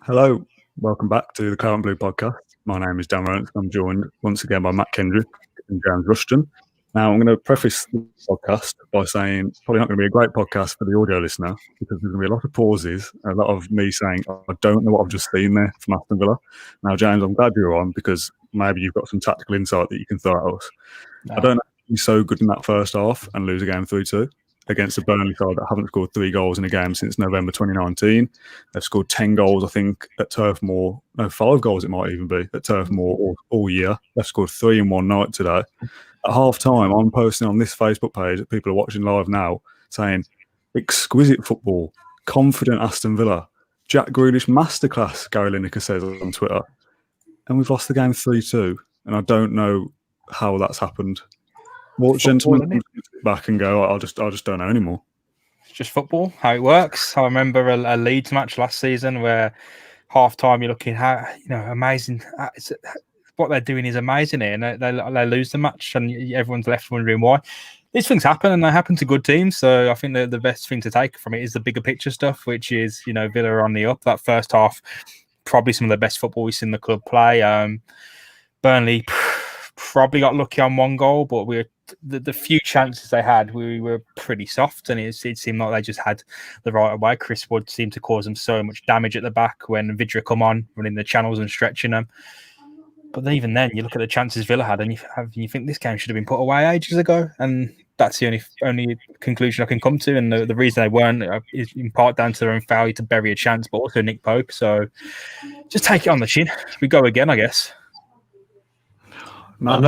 Hello, welcome back to the Current Blue podcast. My name is Dan Rowland. I'm joined once again by Matt Kendrick and James Rushton. Now, I'm going to preface the podcast by saying it's probably not going to be a great podcast for the audio listener because there's going to be a lot of pauses, a lot of me saying, I don't know what I've just seen there from Aston Villa. Now, James, I'm glad you're on because maybe you've got some tactical insight that you can throw at us. No. I don't know if you're so good in that first half and lose a game 3-2. Against the Burnley side that haven't scored 3 goals in a game since November 2019. They've scored 10 goals, I think, at Turf Moor. No, 5 goals it might even be, at Turf Moor all year. They've scored 3 in one night today. At half-time, I'm posting on this Facebook page that people are watching live now saying, exquisite football, confident Aston Villa, Jack Grealish masterclass, Gary Lineker says on Twitter. And we've lost the game 3-2, and I don't know how that's happened. What gentlemen back and go, I just don't know anymore. It's just football, how it works. I remember a Leeds match last season where half-time you're looking, amazing. What they're doing is amazing here, and they lose the match and everyone's left wondering why. These things happen, and they happen to good teams, so I think the best thing to take from it is the bigger picture stuff, which is, Villa are on the up. That first half, probably some of the best football we've seen the club play. Burnley probably got lucky on 1 goal, but the few chances they had, we were pretty soft, and it seemed like they just had the right way. Chris Wood seemed to cause them so much damage at the back when Vidra come on, running the channels and stretching them. But even then, you look at the chances Villa had, and you think this game should have been put away ages ago, and that's the only conclusion I can come to. And the reason they weren't is in part down to their own failure to bury a chance, but also Nick Pope. So just take it on the chin. We go again, I guess. I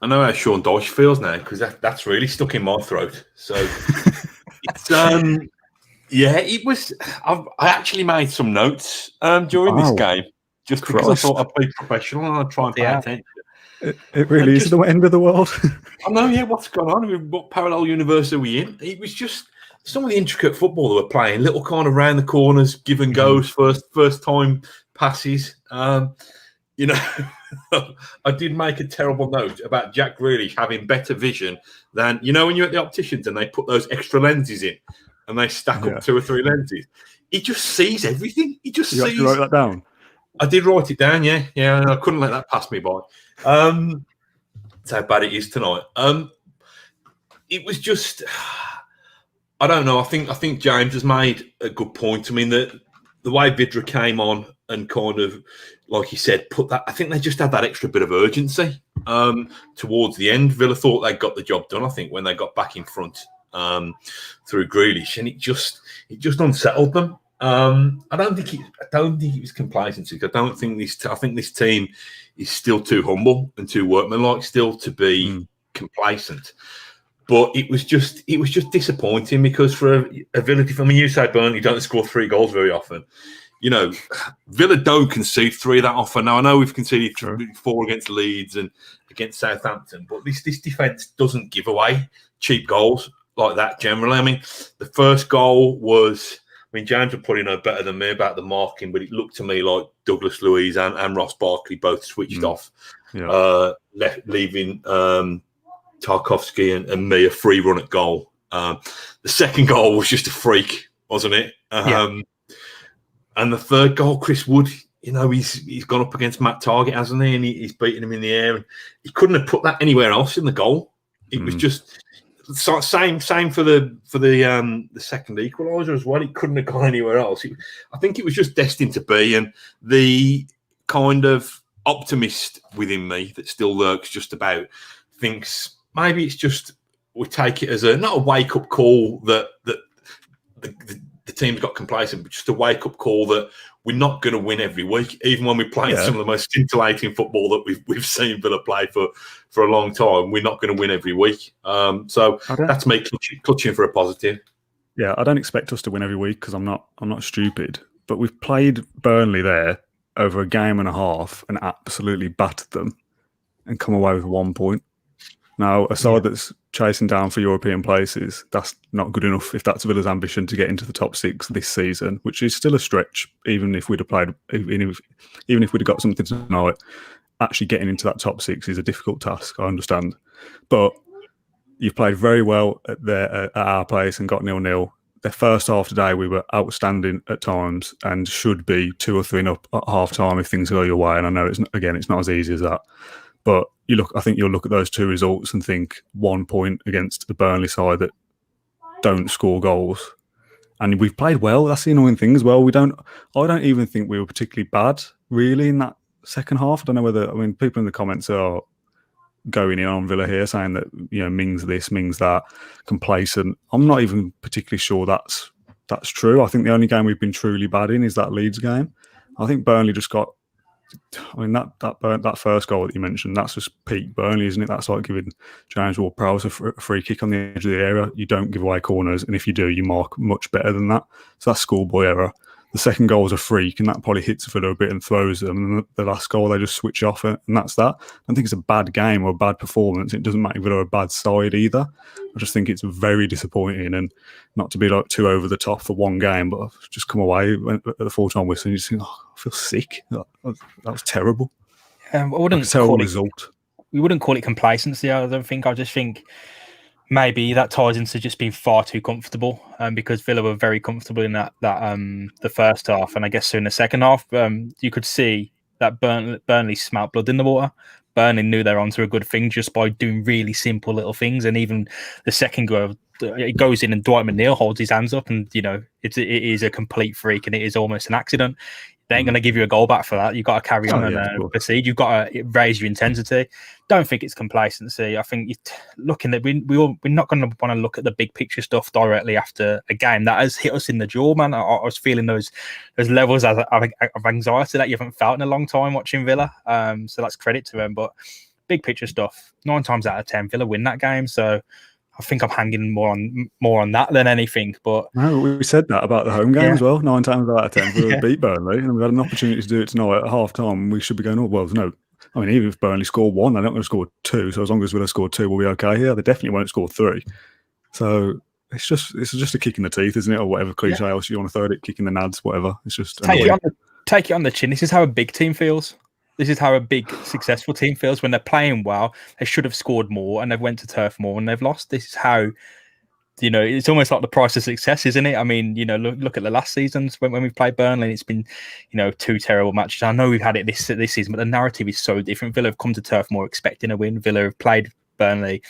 know how Sean Dyche feels now because that's really stuck in my throat. So it's it was. I actually made some notes during this game just because I thought I'd be professional and I'd try and pay attention. It really is the end of the world. I know, what's going on? I mean, what parallel universe are we in? It was just some of the intricate football they were playing, little kind of round the corners, give and goes, first time passes. I did make a terrible note about Jack Grealish having better vision than, when you're at the opticians and they put those extra lenses in and they stack up 2 or 3 lenses. He just sees everything. He just sees. You wrote that down? I did write it down, yeah. I couldn't let that pass me by. That's how bad it is tonight. It was just, I don't know. I think James has made a good point. I mean, the way Vidra came on and kind of, like he said, put that. I think they just had that extra bit of urgency towards the end. Villa thought they got the job done. I think when they got back in front through Grealish, and it just unsettled them. I don't think it was complacency. I think this team is still too humble and too workmanlike still to be complacent. But it was just disappointing because for a Villa, you say Burnley don't score 3 goals very often. Villa don't concede 3 that often. Now, I know we've conceded 4 against Leeds and against Southampton, but this defence doesn't give away cheap goals like that generally. I mean, the first goal was, James would probably know better than me about the marking, but it looked to me like Douglas Luiz and Ross Barkley both switched off, leaving Tarkowski and me a free run at goal. The second goal was just a freak, wasn't it? And the third goal, Chris Wood, he's gone up against Matt Targett, hasn't he? And he's beaten him in the air. And he couldn't have put that anywhere else in the goal. It was just same for the second equaliser as well. It couldn't have gone anywhere else. I think it was just destined to be. And the kind of optimist within me that still lurks just about thinks maybe it's just we take it as not a wake up call that the team's got complacent, but just a wake-up call that we're not going to win every week, even when we're playing some of the most scintillating football that we've seen Villa play for a long time. We're not going to win every week. So that's me clutching for a positive. Yeah, I don't expect us to win every week because I'm not stupid. But we've played Burnley there over a game and a half and absolutely battered them and come away with 1 point. Now, a side that's chasing down for European places, that's not good enough if that's Villa's ambition to get into the top 6 this season, which is still a stretch, even if we'd have played, even if we'd have got something tonight. Actually getting into that top 6 is a difficult task, I understand. But you've played very well at our place and got 0-0. the first half today, we were outstanding at times and should be 2 or 3 up at half time if things go your way. And I know it's not as easy as that. But I think you'll look at those 2 results and think 1 point against the Burnley side that don't score goals. And we've played well. That's the annoying thing as well. I don't even think we were particularly bad, really, in that second half. I don't know people in the comments are going in on Villa here saying that, Mings this, Mings that, complacent. I'm not even particularly sure that's true. I think the only game we've been truly bad in is that Leeds game. I think Burnley just got... that first goal that you mentioned, that's just peak Burnley, isn't it? That's like giving James Ward-Prowse a free kick on the edge of the area. You don't give away corners, and if you do, you mark much better than that. So that's schoolboy error. The second goal was a freak, and that probably hits Villa a bit and throws them. And the last goal, they just switch off it, and that's that. I don't think it's a bad game or a bad performance. It doesn't make Villa a bad side either. I just think it's very disappointing, and not to be like too over the top for one game, but I've just come away at the full-time whistle and you just think, I feel sick. That was terrible. I wouldn't terrible result. We wouldn't call it complacency, I don't think. I just think maybe that ties into just being far too comfortable, because Villa were very comfortable in that the first half, and I guess so in the second half, you could see that Burnley smelt blood in the water. Burnley knew they're onto a good thing just by doing really simple little things, and even the second goal, it goes in and Dwight McNeil holds his hands up, and it is a complete freak, and it is almost an accident. They ain't going to give you a goal back for that. You've got to carry on and proceed. You've got to raise your intensity. Don't think it's complacency. I think looking at we're not going to want to look at the big picture stuff directly after a game that has hit us in the jaw, man. I was feeling those levels of anxiety that you haven't felt in a long time watching Villa. So that's credit to them. But big picture stuff, 9 times out of 10, Villa win that game. So I think I'm hanging more on that than anything. But no, we said that about the home game as well. 9 times out of 10, we beat Burnley, and we had an opportunity to do it tonight at half time. We should be going, even if Burnley score 1, they're not going to score 2. So as long as Villa score 2, we'll be okay here. They definitely won't score 3. So it's just a kick in the teeth, isn't it, or whatever cliche else you want to throw it, kick in the nads, whatever. It's just take it on the chin. This is how a big team feels. This is how a big, successful team feels when they're playing well. They should have scored more, and they've went to turf more, and they've lost. This is how, it's almost like the price of success, isn't it? I mean, look at the last seasons when we've played Burnley. It's been, 2 terrible matches. I know we've had it this season, but the narrative is so different. Villa have come to turf more expecting a win. Villa have played Burnley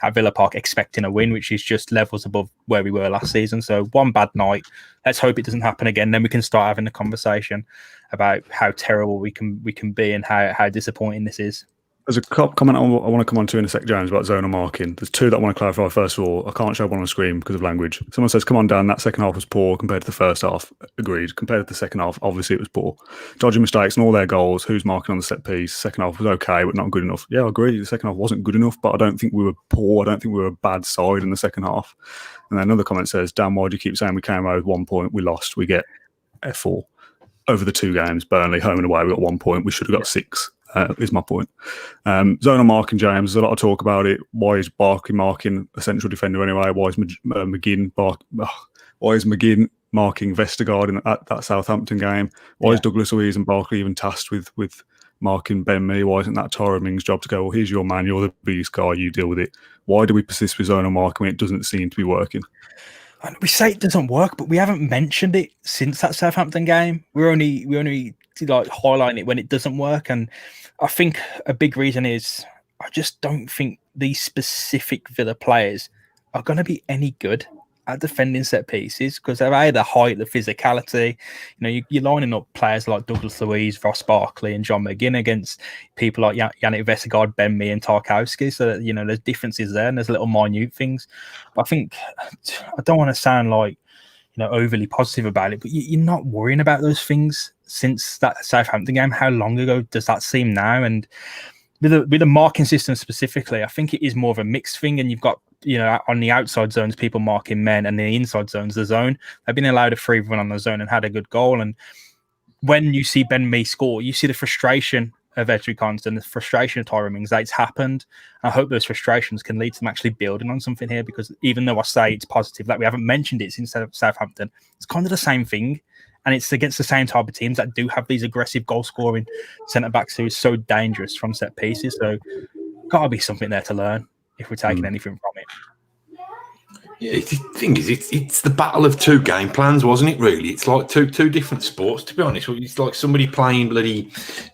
at Villa Park expecting a win, which is just levels above where we were last season. So one bad night. Let's hope it doesn't happen again. Then we can start having a conversation about how terrible we can be and how disappointing this is. There's a comment I want to come on to in a sec, James, about zonal marking. There's 2 that I want to clarify. First of all, I can't show one on the screen because of language. Someone says, come on, Dan, that second half was poor compared to the first half. Agreed. Compared to the second half, obviously it was poor. Dodgy mistakes and all their goals. Who's marking on the set piece? Second half was okay, but not good enough. Yeah, I agree. The second half wasn't good enough, but I don't think we were poor. I don't think we were a bad side in the second half. And then another comment says, Dan, why do you keep saying we came away with 1 point? We lost. We get F4. Over the 2 games, Burnley, home and away, we got 1 point. We should have got 6. Is my point. Zonal marking, James, there's a lot of talk about it. Why is Barkley marking a central defender anyway? Why is McGinn marking Vestergaard in that Southampton game? Why is Douglas Luiz and Barkley even tasked with marking Ben Mee? Why isn't that Tyrone Mings' job to go, well, here's your man, you're the biggest guy, you deal with it? Why do we persist with zonal marking when it doesn't seem to be working? We say it doesn't work, but we haven't mentioned it since that Southampton game. We're only like highlighting it when it doesn't work, and I think a big reason is I just don't think these specific Villa players are going to be any good at defending set pieces because they're the height, the physicality. You're lining up players like Douglas Luiz, Ross Barkley, and John McGinn against people like Yannick Vestergaard, Ben Mee, and Tarkowski. So that, there's differences there, and there's little minute things. But I think I don't want to sound like overly positive about it, but you're not worrying about those things since that Southampton game. How long ago does that seem now? And with the marking system specifically, I think it is more of a mixed thing, and you've got on the outside zones, people marking men, and the inside zones, the zone. They've been allowed a free run on the zone and had a good goal. And when you see Ben Mee score, you see the frustration of Edry Constant, the frustration of Tyrone Mings. It's happened. I hope those frustrations can lead to them actually building on something here, because even though I say it's positive, that we haven't mentioned it since Southampton, it's kind of the same thing. And it's against the same type of teams that do have these aggressive goal-scoring centre-backs who is so dangerous from set pieces. So got to be something there to learn if we're taking anything from it. Yeah, the thing is, it's the battle of two game plans, wasn't it? Really, it's like two different sports. To be honest, it's like somebody playing bloody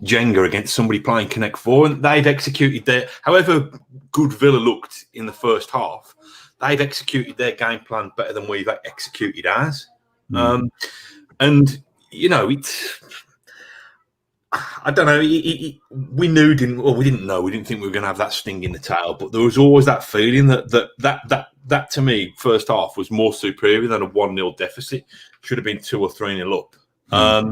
Jenga against somebody playing Connect Four, and they've executed their. However good Villa looked in the first half, they've executed their game plan better than we've executed ours. And you know, it's. I don't know. We didn't know. We didn't think we were going to have that sting in the tail. But there was always that feeling that to me, first half was more superior than a 1-0 deficit. Should have been 2 or 3-0 up. I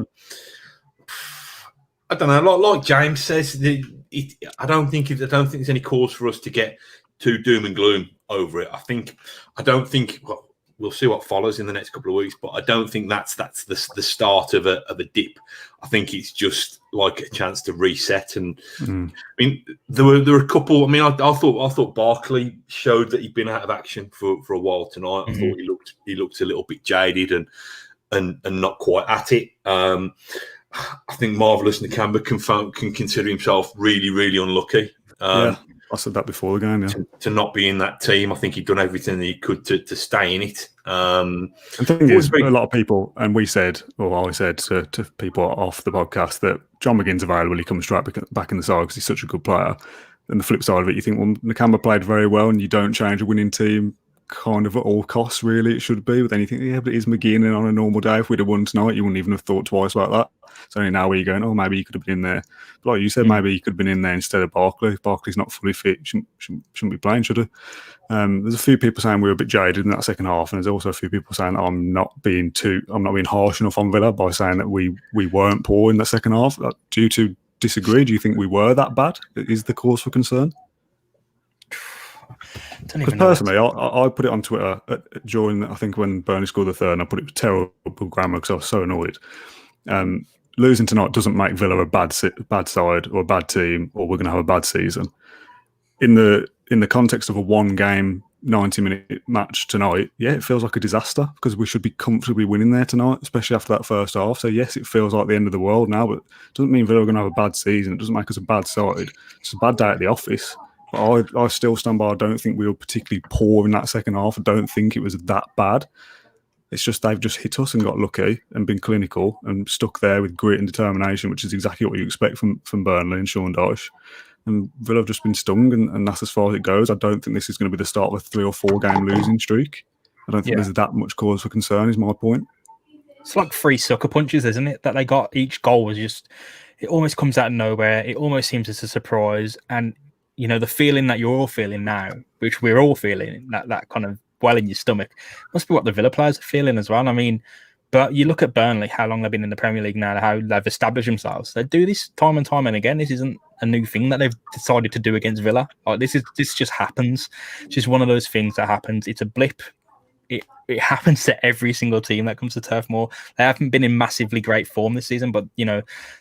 don't know. Like James says, I don't think there's any cause for us to get too doom and gloom over it. I don't think. Well, we'll see what follows in the next couple of weeks, but I don't think that's the start of a dip. I think it's just like a chance to reset. And I mean, there were a couple. I mean, I thought Barkley showed that he'd been out of action for a while tonight. I thought he looked a little bit jaded and not quite at it. I think Marvellous Nakamba can consider himself really, really unlucky. I said that before the game, to not be in that team. I think he'd done everything that he could to stay in it. The thing is, a lot of people, and I said to people off the podcast that John McGinn's available, he comes straight back in the side because he's such a good player. And the flip side of it, you think, well, Nakamba played very well and you don't change a winning team kind of at all costs, really, it should be. But then you think, yeah, but it is McGinn, and on a normal day, if we'd have won tonight, you wouldn't even have thought twice about that. So only now where you're going, oh, maybe he could have been in there. But like you said, maybe he could have been in there instead of Barkley. Barkley's not fully fit, shouldn't be playing, should he? There's a few people saying we were a bit jaded in that second half, and there's also a few people saying that I'm not being harsh enough on Villa by saying that we weren't poor in the second half. Do you two disagree? Do you think we were that bad? Is the cause for concern? Because personally, I put it on Twitter during, I think, when Burnley scored the third, and I put it with terrible grammar because I was so annoyed. Losing tonight doesn't make Villa a bad side or a bad team, or we're going to have a bad season. In the context of a one-game 90-minute match tonight, yeah, it feels like a disaster because we should be comfortably winning there tonight, especially after that first half. So yes, it feels like the end of the world now, but it doesn't mean Villa are going to have a bad season. It doesn't make us a bad side. It's a bad day at the office. But I still stand by. I don't think we were particularly poor in that second half. I don't think it was that bad. It's just they've just hit us and got lucky and been clinical and stuck there with grit and determination, which is exactly what you expect from Burnley and Sean Dyche. And Villa have just been stung, and that's as far as it goes. I don't think this is going to be the start of a 3 or 4 game losing streak. I don't think there's that much cause for concern, is my point. It's like 3 sucker punches, isn't it? That they got. Each goal was just, it almost comes out of nowhere. It almost seems as a surprise. And, you know, the feeling that you're all feeling now, which we're all feeling, that kind of well in your stomach, must be what the Villa players are feeling as well. I mean, but you look at Burnley, how long they've been in the Premier League now, how they've established themselves. They do this time and time and again. This isn't a new thing that they've decided to do against Villa. Like, this just happens. It's just one of those things that happens. It's a blip. It happens to every single team that comes to Turf Moor. They haven't been in massively great form this season, but you know,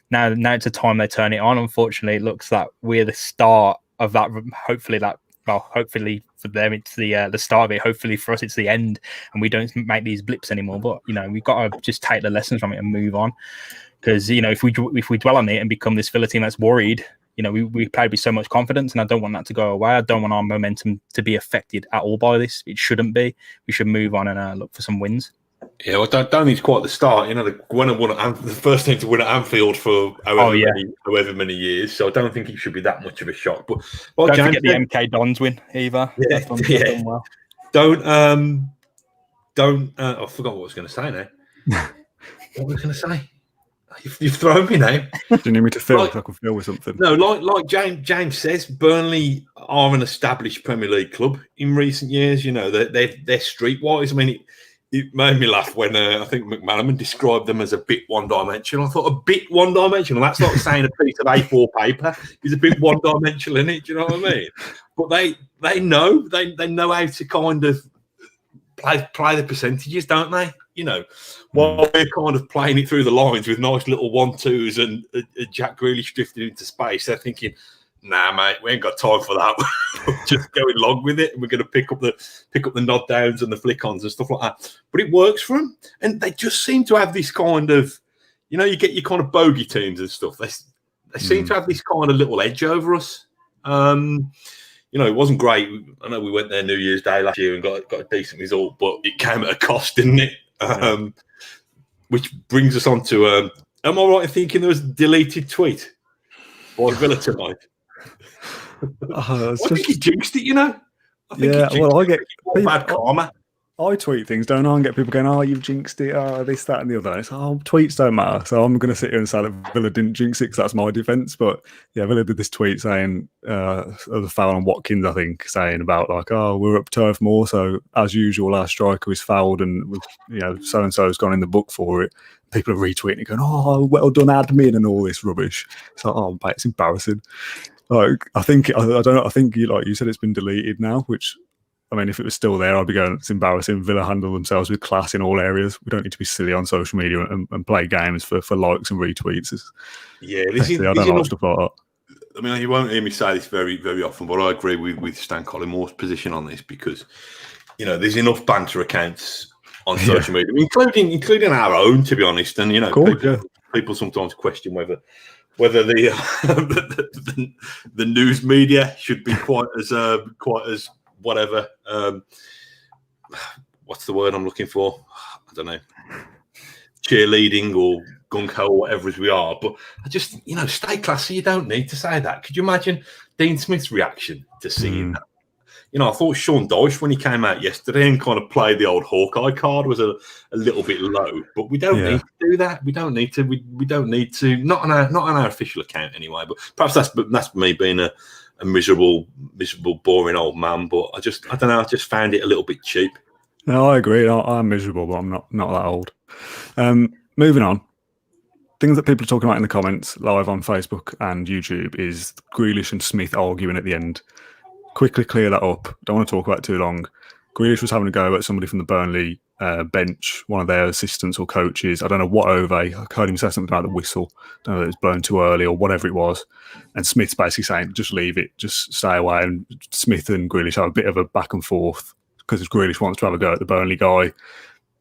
now it's a time they turn it on. Unfortunately, it looks like we're the start of that. Hopefully for them it's the start of it. Hopefully for us it's the end, and we don't make these blips anymore. But you know, we've got to just take the lessons from it and move on. Because you know, if we dwell on it and become this Villa team that's worried, you know, we played with so much confidence, and I don't want that to go away. I don't want our momentum to be affected at all by this. It shouldn't be. We should move on and look for some wins. Yeah, well, don't think it's quite the start. You know, the first team to win at Anfield for however many years. So I don't think it should be that much of a shock. But don't forget the MK Dons win either. Yeah. Well. Don't. I forgot what I was going to say now. What was I going to say? You've thrown me now. Do you need me to fill? I can fill with something. No, like James says, Burnley are an established Premier League club in recent years. You know, they're streetwise. I mean, it made me laugh when I think McManaman described them as a bit one-dimensional. I thought, a bit one-dimensional? That's like saying a piece of A4 paper is a bit one-dimensional, isn't it? Do you know what I mean? But they know how to kind of play the percentages, don't they? You know, while we're kind of playing it through the lines with nice little 1-2s and Jack Grealish drifting into space, they're thinking, nah, mate, we ain't got time for that. We're just going along with it, and we're going to pick up the nod downs and the flick ons and stuff like that. But it works for them, and they just seem to have this kind of, you know, you get your kind of bogey teams and stuff. They seem to have this kind of little edge over us. You it wasn't great. I know we went there New Year's Day last year and got a decent result, but it came at a cost, didn't it? Which brings us on to, am I right in thinking there was a deleted tweet by Villa tonight? I think he jinxed it, I think I get bad karma. I tweet things, don't I? And get people going, "Oh, you've jinxed it. Oh, this, that, and the other." And it's, tweets don't matter. So I'm going to sit here and say that Villa didn't jinx it because that's my defence. But yeah, Villa did this tweet saying, the foul on Watkins, I think, saying about like, "Oh, we're up turf more. So as usual, our striker is fouled, and so and so has gone in the book for it." People are retweeting it, going, "Oh, well done, admin," and all this rubbish. It's like, oh, mate, it's embarrassing. Like, I think I don't know. I think like you said, it's been deleted now, which. I mean, if it was still there, I'd be going, it's embarrassing. Villa handle themselves with class in all areas. We don't need to be silly on social media and play games for likes and retweets. I don't like stuff like that. I mean, you won't hear me say this very, very often, but I agree with Stan Collimore's position on this because, there's enough banter accounts on social media, including our own, to be honest. And, people sometimes question whether the news media should be quite as whatever, what's the word I'm looking for? I don't know, cheerleading or gung-ho or whatever as we are. But I just, stay classy. You don't need to say that. Could you imagine Dean Smith's reaction to seeing that? I thought Sean Dyche, when he came out yesterday and kind of played the old Hawkeye card, was a little bit low. But we don't need to do that. We don't need to. We don't need to. Not on our official account anyway. But perhaps that's me being a miserable, boring old man. But I don't know. I just found it a little bit cheap. No, I agree. I'm miserable, but I'm not that old. Moving on. Things that people are talking about in the comments live on Facebook and YouTube is Grealish and Smith arguing at the end. Quickly clear that up. Don't want to talk about it too long. Grealish was having a go at somebody from the Burnley bench, one of their assistants or coaches. I don't know what over. I heard him say something about the whistle. I don't know if it was blown too early or whatever it was. And Smith's basically saying, just leave it, just stay away. And Smith and Grealish have a bit of a back and forth because Grealish wants to have a go at the Burnley guy.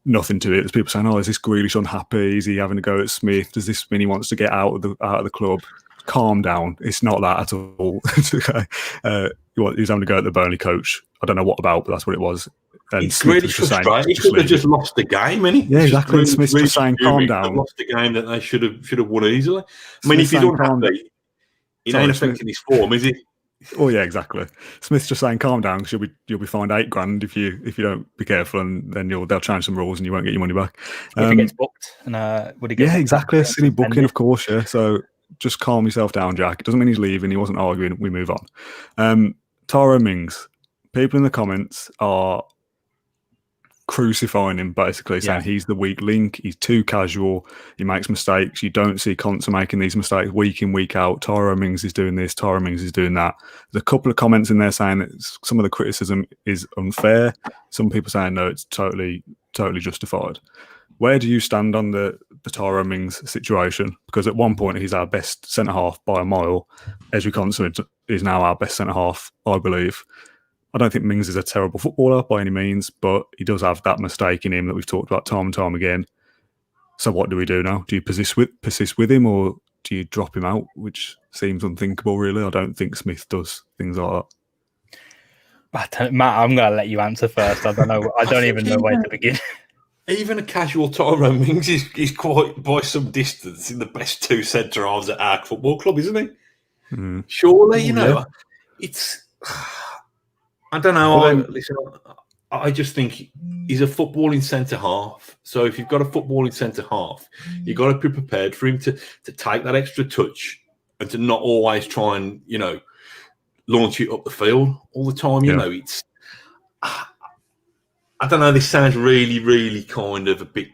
Nothing to it. There's people saying, "Oh, is this Grealish unhappy? Is he having a go at Smith? Does this mean he wants to get out of the club?" Calm down. It's not that at all. He's having to go at the Burnley coach. I don't know what about, but that's what it was. And Smith was just saying, he could have just lost the game, innit? Yeah, exactly. Smith's just saying, calm down. Lost the game that they should have won easily. I mean, if he's unhappy, he ain't affecting his form, is he? Oh yeah, exactly. Smith's just saying, calm down, because you'll be fined $8,000 if you don't be careful, and then they'll change some rules and you won't get your money back. If he gets booked, and would he get? Yeah, exactly. A silly booking, of course. Yeah, so. Just calm yourself down, Jack. It doesn't mean he's leaving. He wasn't arguing. We move on. Tyrone Mings. People in the comments are crucifying him, basically saying he's the weak link. He's too casual. He makes mistakes. You don't see Conte making these mistakes week in, week out. Tyrone Mings is doing this. Tyrone Mings is doing that. There's a couple of comments in there saying that some of the criticism is unfair. Some people saying, no, it's totally justified. Where do you stand on the Tyrone Mings situation? Because at one point he's our best centre-half by a mile. Ezri Konsa is now our best centre-half, I believe. I don't think Mings is a terrible footballer by any means, but he does have that mistake in him that we've talked about time and time again. So what do we do now? Do you persist with him, or do you drop him out, which seems unthinkable, really? I don't think Smith does things like that. Matt, I'm going to let you answer first. I don't know. I don't even know where to begin. Even a casual Tyrone Mings is quite, by some distance, in the best two centre halves at our football club, isn't he? Mm. Surely, it's. I don't know. I just think he's a footballing centre half. So if you've got a footballing centre half, you've got to be prepared for him to take that extra touch and to not always try and launch it up the field all the time. It's. I don't know, this sounds really, really a bit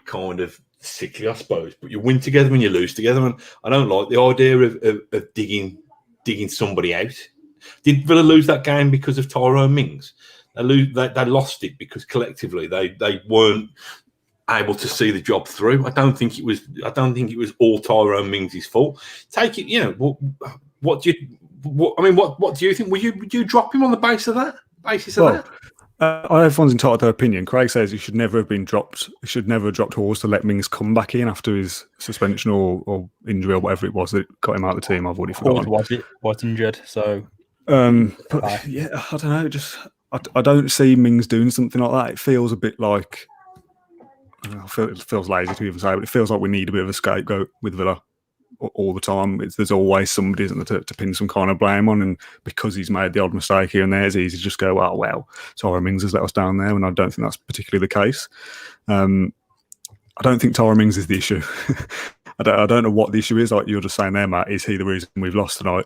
sickly, I suppose, but you win together and you lose together, and I don't like the idea of digging somebody out. Did Villa lose that game because of Tyrone Mings? They lost it because collectively they weren't able to see the job through. I don't think it was all Tyrone Mings' fault. Take it, what do you think? Would you drop him on the basis of that? Everyone's entitled to their opinion. Craig says he should never have been dropped. He should never have dropped Horse to let Mings come back in after his suspension or injury or whatever it was that got him out of the team. I've already forgotten. Was injured, so But yeah, I don't know. Just I don't see Mings doing something like that. It feels a bit like it feels lazy to even say, but it feels like we need a bit of a scapegoat with Villa all the time. There's always somebody, isn't there, to pin some kind of blame on, and because he's made the odd mistake here and there, it's easy to just go, well, Tyrone Mings has let us down there, and I don't think that's particularly the case. I don't think Tyrone Mings is the issue. I don't know what the issue is. Like you're just saying there, Matt, is he the reason we've lost tonight?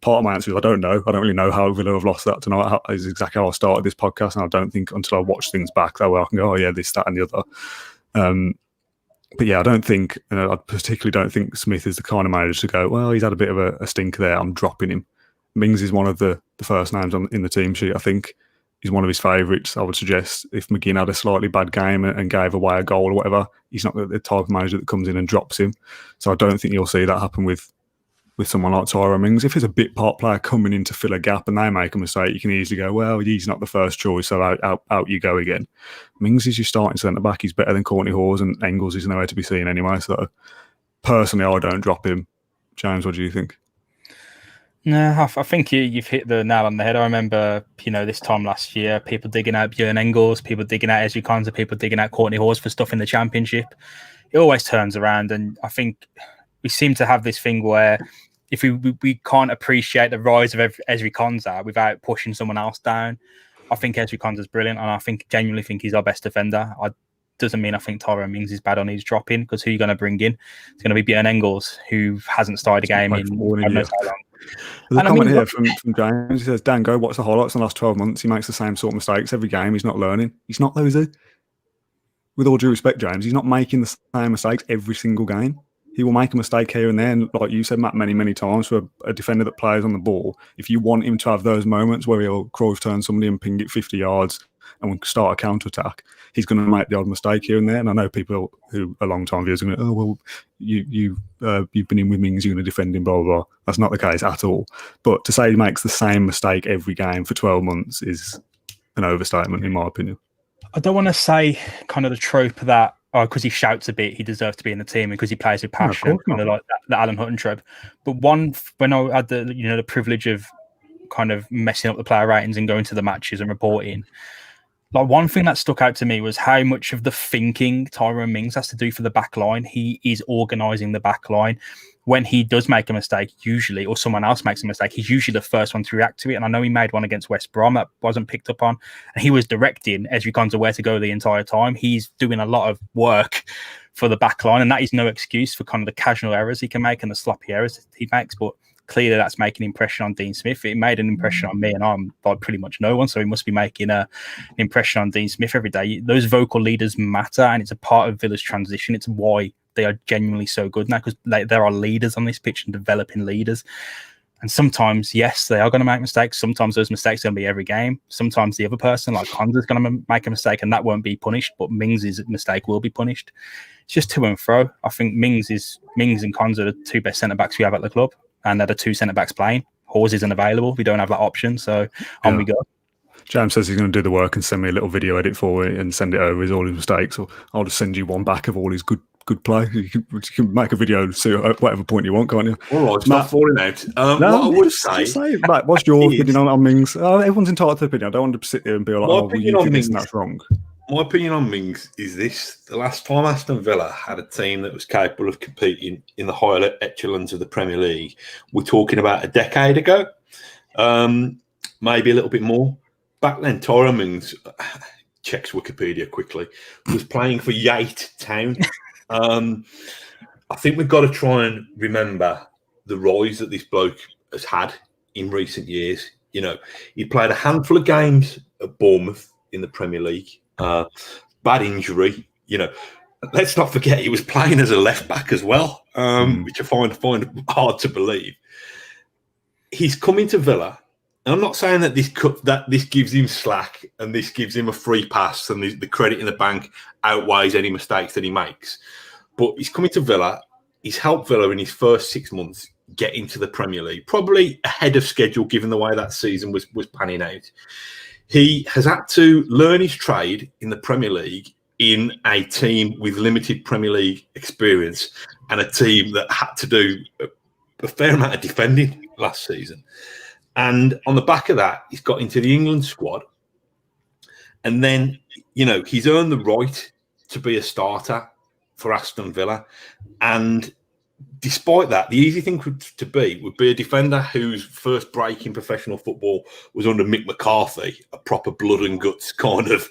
Part of my answer is I don't know. I don't really know how Villa have lost that tonight. Is exactly how I started this podcast, and I don't think until I watch things back that way I can go, oh yeah, this, that, and the other. But yeah, I don't think, I particularly don't think Smith is the kind of manager to go, well, he's had a bit of a stink there, I'm dropping him. Mings is one of the first names in the team sheet. I think he's one of his favourites. I would suggest if McGinn had a slightly bad game and gave away a goal or whatever, he's not the type of manager that comes in and drops him. So I don't think you'll see that happen with someone like Tyrone Mings. If there's a bit part player coming in to fill a gap and they make a mistake, you can easily go, well, he's not the first choice, so out you go again. Mings is your starting centre-back. He's better than Courtney Hawes, and Engels is nowhere to be seen anyway. So personally, I don't drop him. James, what do you think? No, I think you've hit the nail on the head. I remember, this time last year, people digging out Björn Engels, people digging out Ezri Konsa, people digging out Courtney Hawes for stuff in the Championship. It always turns around, and I think we seem to have this thing where if we can't appreciate the rise of Ezri Konsa without pushing someone else down. I think Ezri Konsa is brilliant, and I genuinely think he's our best defender. Doesn't mean I think Tyrone Mings is bad on his dropping, because who are you going to bring in? It's going to be Björn Engels, who hasn't started a game in I don't know how long. There's a comment here from James. He says, Dan, go watch the highlights in the last 12 months. He makes the same sort of mistakes every game. He's not learning. He's not, though, is he? With all due respect, James, he's not making the same mistakes every single game. He will make a mistake here and there. And like you said, Matt, many, many times, for a defender that plays on the ball, if you want him to have those moments where he'll cross turn somebody and ping it 50 yards and we'll start a counter-attack, he's going to make the odd mistake here and there. And I know people who are long-time viewers are going to, oh, well, you've been in with Mings, you're going to defend him, blah, blah, blah. That's not the case at all. But to say he makes the same mistake every game for 12 months is an overstatement, in my opinion. I don't want to say kind of the trope that, because he shouts a bit, he deserves to be in the team, and because he plays with passion, kind of like the Alan Hutton trope. But when I had the privilege of kind of messing up the player ratings and going to the matches and reporting, like one thing that stuck out to me was how much of the thinking Tyrone Mings has to do for the back line. He is organising the back line. When he does make a mistake, usually, or someone else makes a mistake, he's usually the first one to react to it. And I know he made one against West Brom that wasn't picked up on. And he was directing Ezri Konsa where to go the entire time. He's doing a lot of work for the back line. And that is no excuse for kind of the casual errors he can make and the sloppy errors he makes. But clearly that's making an impression on Dean Smith. It made an impression on me, and I'm like pretty much no one. So he must be making an impression on Dean Smith every day. Those vocal leaders matter, and it's a part of Villa's transition. It's why they are genuinely so good now, because there are leaders on this pitch and developing leaders. And sometimes, yes, they are going to make mistakes. Sometimes those mistakes are going to be every game. Sometimes the other person, like Konsa, is going to make a mistake and that won't be punished, but Mings' mistake will be punished. It's just to and fro. I think Mings and Konsa are the two best centre-backs we have at the club, and they're the two centre-backs playing. Hawes isn't available. We don't have that option, so on we go. James says he's going to do the work and send me a little video edit for it and send it over with all his mistakes, or I'll just send you one back of all his good play. You can make a video at whatever point you want, can't you? All right, it's not falling out. What I would say, Matt, what's your opinion on Mings? Everyone's entitled to opinion. I don't want to sit there and be like, well, you think this and that's wrong. My opinion on Mings is this: the last time Aston Villa had a team that was capable of competing in the higher echelons of the Premier League, we're talking about a decade ago, maybe a little bit more. Back then, Tyrone Mings, checks Wikipedia quickly, was playing for Yate Town. I think we've got to try and remember the rise that this bloke has had in recent years. You know, he played a handful of games at Bournemouth in the Premier League. Bad injury. You know, let's not forget he was playing as a left back as well, which I find hard to believe. He's coming to Villa. And I'm not saying that this gives him slack and this gives him a free pass and the credit in the bank outweighs any mistakes that he makes. But he's coming to Villa. He's helped Villa in his first 6 months get into the Premier League, probably ahead of schedule given the way that season was panning out. He has had to learn his trade in the Premier League in a team with limited Premier League experience and a team that had to do a fair amount of defending last season. And on the back of that, he's got into the England squad. And then, he's earned the right to be a starter for Aston Villa. And despite that, the easy thing to be would be a defender whose first break in professional football was under Mick McCarthy, a proper blood and guts kind of,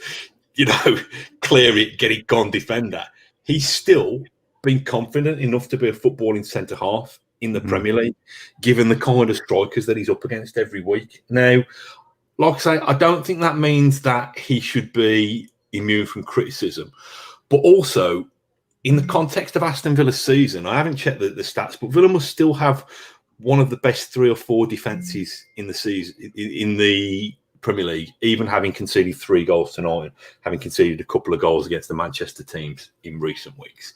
clear it, get it gone defender. He's still been confident enough to be a footballing centre half in the Premier League, given the kind of strikers that he's up against every week. Now, like I say, I don't think that means that he should be immune from criticism, but also in the context of Aston Villa's season, I haven't checked the stats, but Villa must still have one of the best 3 or 4 defences in the season in the Premier League, even having conceded 3 goals tonight, having conceded a couple of goals against the Manchester teams in recent weeks.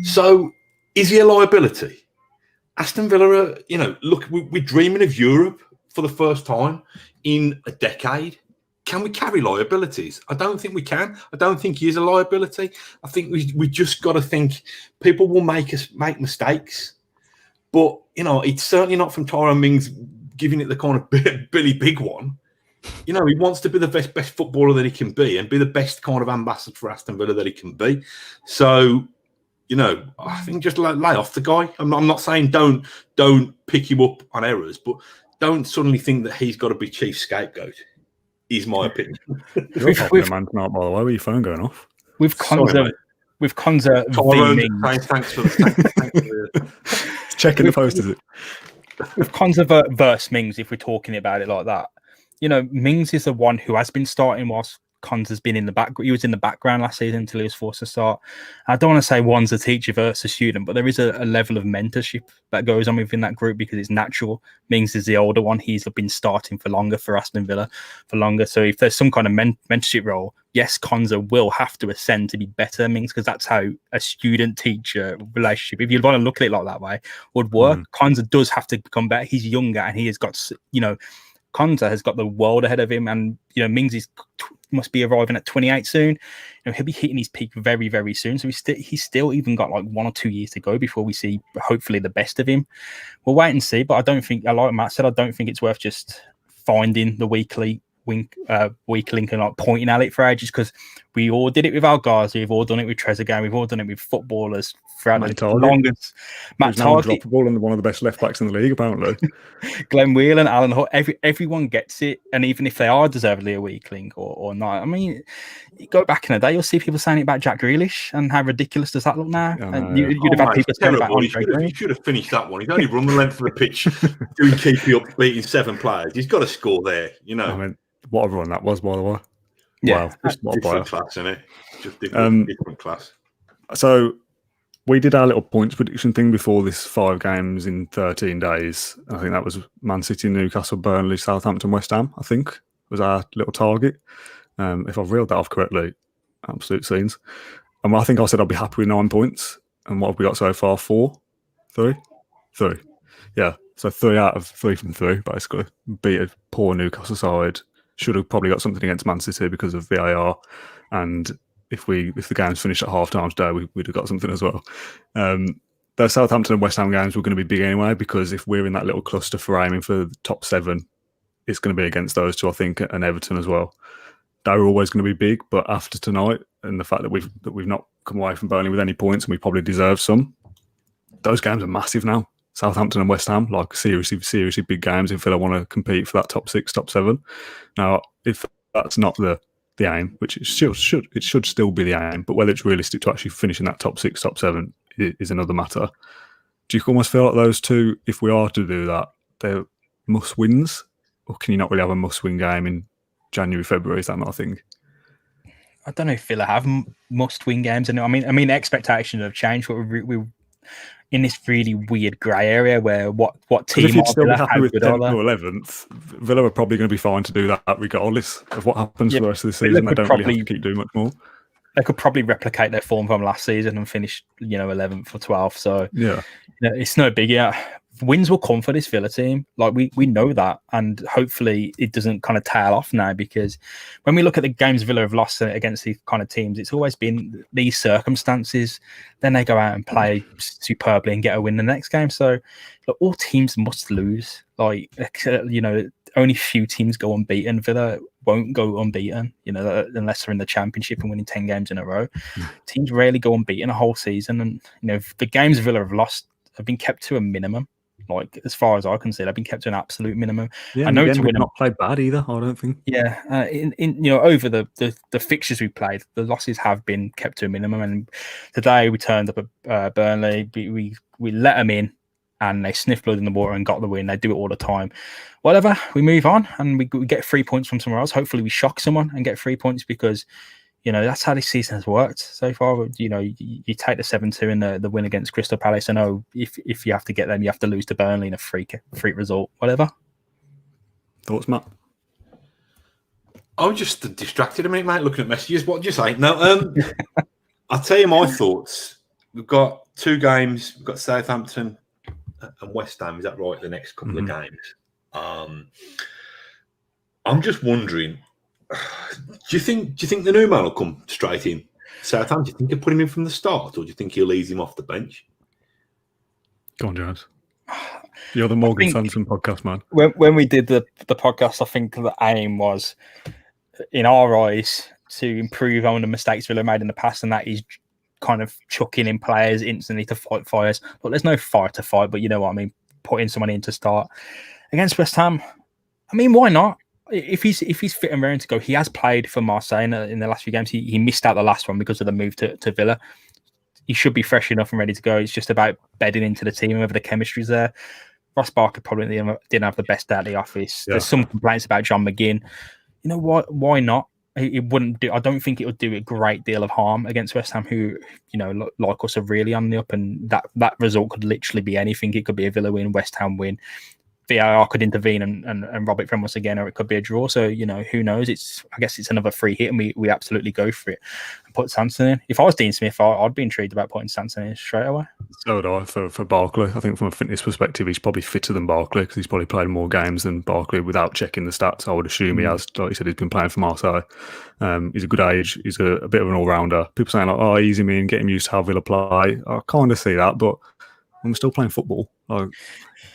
So, is he a liability? Aston Villa, look, we're dreaming of Europe for the first time in a decade. Can we carry liabilities? I don't think we can. I don't think he is a liability. I think we just got to think people will make mistakes. But, it's certainly not from Tyrone Mings giving it the kind of Billy Big one. He wants to be the best footballer that he can be and be the best kind of ambassador for Aston Villa that he can be. So, I think just lay off the guy. I'm not saying don't pick him up on errors, but don't suddenly think that he's got to be chief scapegoat. Is my opinion. You're talking a man tonight, by the way. Where are your phone going off? With Konza thanks for the checking the post, is it? With Konza versus Mings, if we're talking about it like that, Mings is the one who has been starting whilst Konza's been in the back. He was in the background last season until he was forced to start. I don't want to say one's a teacher versus a student, but there is a level of mentorship that goes on within that group because it's natural. Mings is the older one. He's been starting for longer for Aston Villa for longer. So if there's some kind of mentorship role, yes, Konza will have to ascend to be better than Mings because that's how a student-teacher relationship, if you want to look at it like that way, would work. Konza does have to become better. He's younger and he has got, Konza has got the world ahead of him, and Mings must be arriving at 28 soon. He'll be hitting his peak very, very soon. So he's still even got like 1 or 2 years to go before we see hopefully the best of him. We'll wait and see. But I don't think, like Matt said, I don't think it's worth just finding the weak link and like pointing at it for ages because we all did it with our guys. We've all done it with Trezeguet. We've all done it with footballers throughout the longest. Matt Target, droppable and one of the best left backs in the league, apparently. Glenn Wheel and Alan Hutt, everyone gets it, and even if they are deservedly a weak link or not, I mean, you go back in the day, you'll see people saying it about Jack Grealish, and how ridiculous does that look now? And you'd have had people saying about he should have finished that one. He's only run the length of the pitch, doing keeping up, beating 7 players. He's got to score there, I mean, what a run that was, by the way. Yeah, wow, just what a different class, isn't it? Just different class. So we did our little points prediction thing before this 5 games in 13 days. I think that was Man City, Newcastle, Burnley, Southampton, West Ham, I think, was our little target. If I've reeled that off correctly, absolute scenes. And I think I said I'd be happy with 9 points. And what have we got so far? 4? 3? 3. Yeah, so 3 out of 3 from 3, basically. Beat a poor Newcastle side. Should have probably got something against Man City because of VAR. And if the games finished at half-time today, we'd have got something as well. Those Southampton and West Ham games were going to be big anyway, because if we're in that little cluster for aiming for the top 7, it's going to be against those 2, I think, and Everton as well. They were always going to be big, but after tonight and the fact that we've not come away from Burnley with any points, and we probably deserve some, those games are massive now. Southampton and West Ham, like seriously big games if Villa want to compete for that top 6, top 7. Now, if that's not the aim, which it should still be the aim, but whether it's realistic to actually finish in that top 6, top 7 is another matter. Do you almost feel like those 2, if we are to do that, they're must-wins? Or can you not really have a must-win game in January, February? Is that not a thing? I don't know if Villa have must-win games. I mean, expectations have changed, but we in this really weird grey area where what team if you'd still be happy with 10th or 11th, Villa are probably going to be fine to do that regardless of what happens for the rest of the season. They don't really have to keep doing much more. They could probably replicate their form from last season and finish, 11th or 12th. So yeah, it's no biggie. wins will come for this Villa team. Like we know that, and hopefully it doesn't kind of tail off now, because when we look at the games Villa have lost against these kind of teams, it's always been these circumstances. Then they go out and play superbly and get a win the next game. So look, all teams must lose. Like, you know, only few teams go unbeaten. Villa won't go unbeaten, you know, unless they're in the Championship and winning 10 games in a row. Teams rarely go unbeaten a whole season, and you know, the games Villa have lost have been kept to a minimum. Like, as far as I can see, they've been kept to an absolute minimum. Yeah, I know again, we've not played bad either, I don't think. Yeah, in you know, over the fixtures we played, the losses have been kept to a minimum. And today we turned up at Burnley, we let them in, and they sniffed blood in the water and got the win. They do it all the time. Whatever, we move on and we get 3 points from somewhere else. Hopefully we shock someone and get 3 points, because you know, that's how this season has worked so far. You know, you take the 7-2 in the win against Crystal Palace. I know if you have to get them, you have to lose to Burnley in a freak result. Whatever. Thoughts, Matt? I was just distracted a minute, mate, looking at messages. What did you say? No, I'll tell you my thoughts. We've got 2 games. We've got Southampton and West Ham. Is that right? The next couple of games. I'm just wondering. Do you think the new man will come straight in? Southampton, do you think he'll put him in from the start, or do you think he'll ease him off the bench? Go on, James. You're the Morgan Sanson podcast man. When we did the podcast, I think the aim was, in our eyes, to improve on the mistakes Villa made in the past, and that is kind of chucking in players instantly to fight fires. But there's no fire to fight, but you know what I mean. Putting someone in to start against West Ham. I mean, why not? If he's fit and raring to go, he has played for Marseille in the last few games. He missed out the last one because of the move to Villa. He should be fresh enough and ready to go. It's just about bedding into the team, whether the chemistry's there. Ross Barker probably didn't have the best day at the office. Yeah. There's some complaints about John McGinn. You know what? Why not? It wouldn't do. I don't think it would do a great deal of harm against West Ham, who, you know, like us, are really on the up, and that result could literally be anything. It could be a Villa win, West Ham win. VAR could intervene and rob it from us again, or it could be a draw. So, you know, who knows? I guess it's another free hit, and we absolutely go for it and put Sanson in. If I was Dean Smith, I'd be intrigued about putting Sanson in straight away. So would I for Barkley. I think from a fitness perspective, he's probably fitter than Barkley, because he's probably played more games than Barkley without checking the stats. I would assume he has. Like you said, he's been playing for Marseille. He's a good age. He's a bit of an all-rounder. People saying, like, oh, ease him in, get him used to how Villa play. I kind of see that, but I'm still playing football. Like,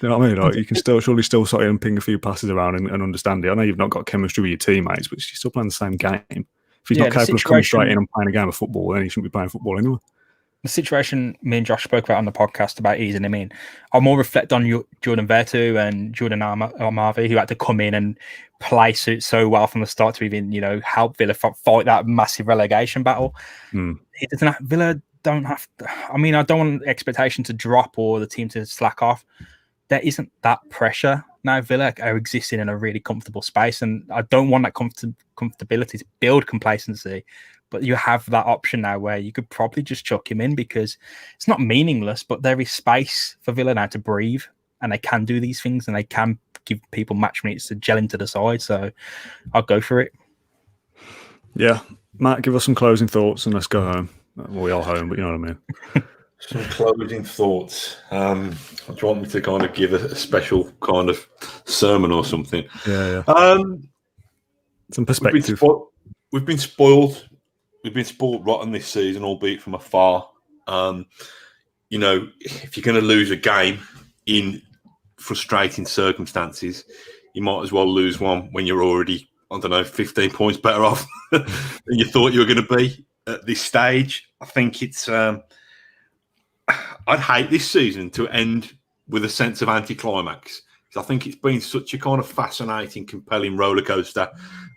you know what I mean? Like, you can surely still sort of ping a few passes around and understand it. I know you've not got chemistry with your teammates, but you're still playing the same game. If he's not capable of coming straight in and playing a game of football, then he shouldn't be playing football anyway. The situation me and Josh spoke about on the podcast about easing him in, I'll more reflect on Jordan Vertu and Jordan Armavi, who had to come in and play so well from the start to even, you know, help Villa fight that massive relegation battle. He doesn't. Villa don't have. I mean, I don't want expectation to drop or the team to slack off. There isn't that pressure now. Villa are existing in a really comfortable space, and I don't want that comfortability to build complacency. But you have that option now where you could probably just chuck him in, because it's not meaningless, but there is space for Villa now to breathe, and they can do these things, and they can give people match minutes to gel into the side. So I'll go for it. Yeah. Matt, give us some closing thoughts and let's go home. Well, we are home, but you know what I mean. Some closing thoughts. Do you want me to kind of give a special kind of sermon or something? Yeah. Some perspective. We've been spoiled. We've been spoiled rotten this season, albeit from afar. You know, if you're going to lose a game in frustrating circumstances, you might as well lose one when you're already, 15 points better off than you thought you were going to be at this stage. I think it's... I'd hate this season to end with a sense of anticlimax, because I think it's been such a kind of fascinating, compelling roller coaster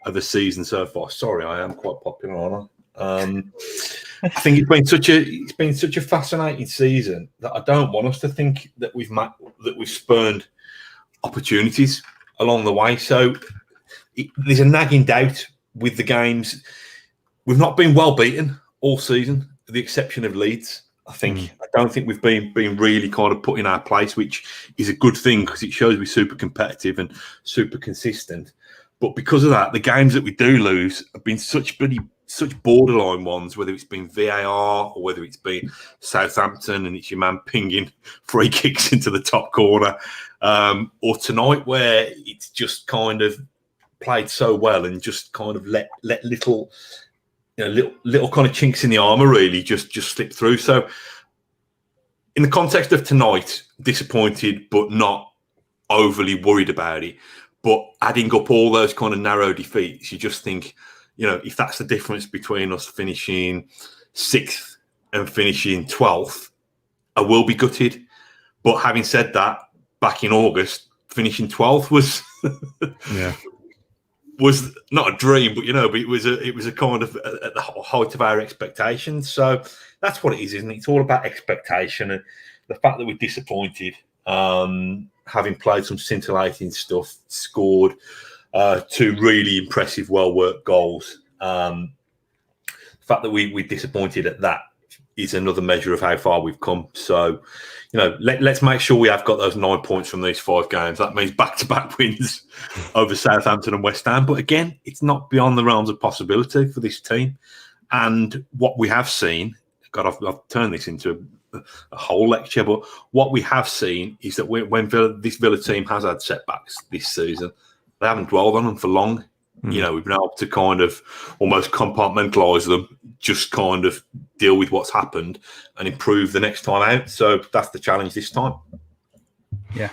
of the season so far. Sorry, I am quite popular, aren't I? I think it's been such a fascinating season that I don't want us to think that we've spurned opportunities along the way. So there's a nagging doubt with the games. We've not been well beaten all season, with the exception of Leeds. I don't think we've been really kind of put in our place, which is a good thing, because it shows we're super competitive and super consistent. But because of that, the games that we do lose have been such bloody such borderline ones, whether it's been VAR or whether it's been Southampton and it's your man pinging free kicks into the top corner, or tonight where it's just kind of played so well and just kind of let little, little kind of chinks in the armour really just slip through. So in the context of tonight, disappointed but not overly worried about it. But adding up all those kind of narrow defeats, you just think, if that's the difference between us finishing 6th and finishing 12th, I will be gutted. But having said that, back in August, finishing 12th was was not a dream, but but it was a kind of at the height of our expectations. So that's what it is, isn't it? It's all about expectation, and the fact that we're disappointed, having played some scintillating stuff, scored 2 really impressive, well-worked goals. The fact that we're disappointed at that is another measure of how far we've come. So, let's make sure we have got those 9 points from these 5 games. That means back-to-back wins over Southampton and West Ham. But again, it's not beyond the realms of possibility for this team. And what we have seen, God, I've turned this into a whole lecture, but what we have seen is that when this Villa team has had setbacks this season, they haven't dwelled on them for long. We've been able to kind of almost compartmentalise them, just kind of deal with what's happened and improve the next time out. So that's the challenge this time. Yeah.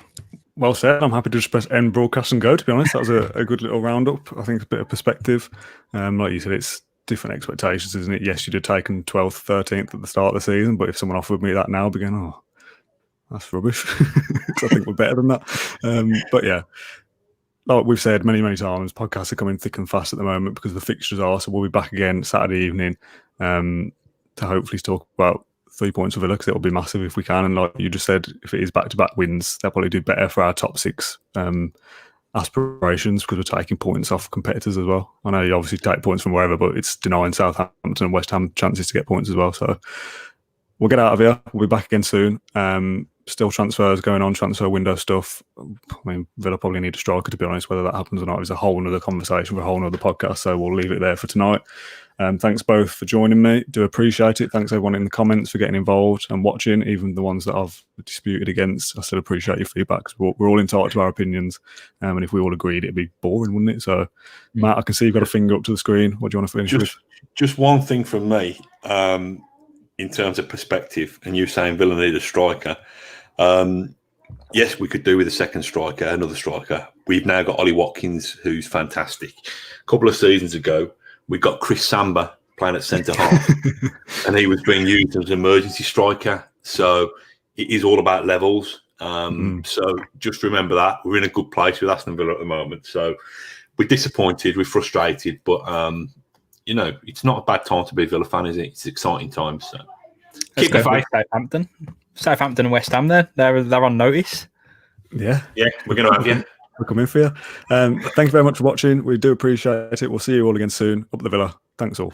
Well said. I'm happy to just press end broadcast and go, to be honest. That was a good little roundup. I think it's a bit of perspective. Like you said, it's different expectations, isn't it? Yes, you'd have taken 12th, 13th at the start of the season, but if someone offered me that now, I'd be going, oh, that's rubbish. I think we're better than that. But yeah, like we've said many, many times, podcasts are coming thick and fast at the moment because the fixtures are. So we'll be back again Saturday evening to hopefully talk about 3 points with Villa, because it'll be massive if we can. And like you just said, if it is back-to-back wins, they'll probably do better for our top 6 aspirations, because we're taking points off competitors as well. I know you obviously take points from wherever, but it's denying Southampton and West Ham chances to get points as well. So we'll get out of here. We'll be back again soon. Still transfers going on, transfer window stuff. I mean, Villa probably need a striker, to be honest. Whether that happens or not is a whole other conversation for a whole other podcast. So we'll leave it there for tonight. Thanks both for joining me. Do appreciate it. Thanks everyone in the comments for getting involved and watching, even the ones that I've disputed against. I still appreciate your feedback. We're all entitled to our opinions. And if we all agreed, it'd be boring, wouldn't it? So, Matt, I can see you've got a finger up to the screen. What do you want to finish with? Just one thing from me in terms of perspective, and you saying Villa need a striker. Yes, we could do with a second striker, another striker. We've now got Ollie Watkins, who's fantastic. A couple of seasons ago, we got Chris Samba playing at centre half, and he was being used as an emergency striker. So it is all about levels. So just remember that. We're in a good place with Aston Villa at the moment. So we're disappointed, we're frustrated, but it's not a bad time to be a Villa fan, is it? It's exciting times. So keep the faith, Southampton and West Ham they're on notice. Yeah, we're going to have you. We'll come in for you. Thank you very much for watching. We do appreciate it. We'll see you all again soon. Up the Villa. Thanks all.